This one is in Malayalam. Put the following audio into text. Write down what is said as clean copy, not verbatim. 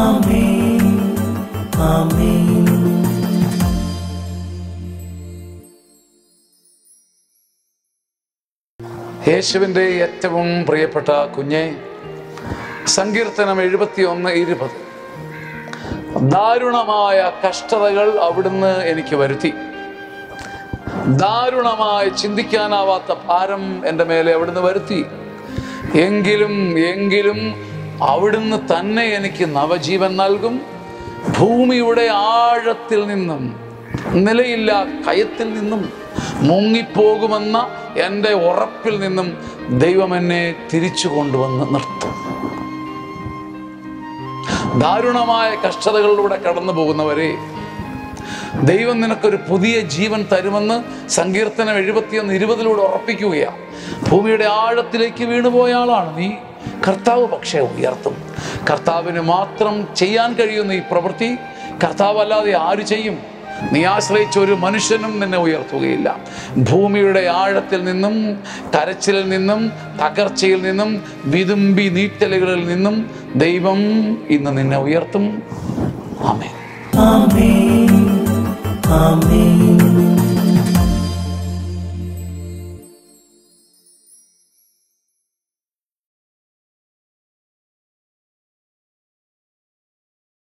ആമേൻ. ആമേൻ. യേശുവിൻ്റെ ഏറ്റവും പ്രിയപ്പെട്ട കുഞ്ഞെ, സങ്കീർത്തനം 71:20. ദാരുണമായ കഷ്ടതകൾ അവിടുന്ന് എനിക്ക് വരുത്തി. ദാരുണമായി ചിന്തിക്കാനാവാത്ത ഭാരം എൻ്റെ മേലെ അവിടുന്ന് വരുത്തി. എങ്കിലും അവിടുന്ന് തന്നെ എനിക്ക് നവജീവൻ നൽകും. ഭൂമിയുടെ ആഴത്തിൽ നിന്നും, നിലയില്ലാ കയത്തിൽ നിന്നും, മുങ്ങിപ്പോകുമെന്ന എൻ്റെ ഉറപ്പിൽ നിന്നും ദൈവം എന്നെ തിരിച്ചു കൊണ്ടുവന്ന് നിർത്തും. ദാരുണമായ കഷ്ടതകളിലൂടെ കടന്നു പോകുന്നവരെ, ദൈവം നിനക്കൊരു പുതിയ ജീവൻ തരുമെന്ന് സങ്കീർത്തനം 71:20 ഉറപ്പിക്കുകയാണ്. ഭൂമിയുടെ ആഴത്തിലേക്ക് വീണുപോയ ആളാണ് നീ, കർത്താവ് പക്ഷേ ഉയർത്തും. കർത്താവിന് മാത്രം ചെയ്യാൻ കഴിയുന്ന ഈ പ്രവൃത്തി കർത്താവല്ലാതെ ആര് ചെയ്യും? നീ ആശ്രയിച്ച ഒരു മനുഷ്യനും നിന്നെ ഉയർത്തുകയില്ല. ഭൂമിയുടെ ആഴത്തിൽ നിന്നും, കരച്ചിലിൽ നിന്നും, തകർച്ചയിൽ നിന്നും, വിതുമ്പി നീറ്റലുകളിൽ നിന്നും ദൈവം ഇന്ന് നിന്നെ ഉയർത്തും. ആമേൻ. ആമേൻ. ആമേൻ.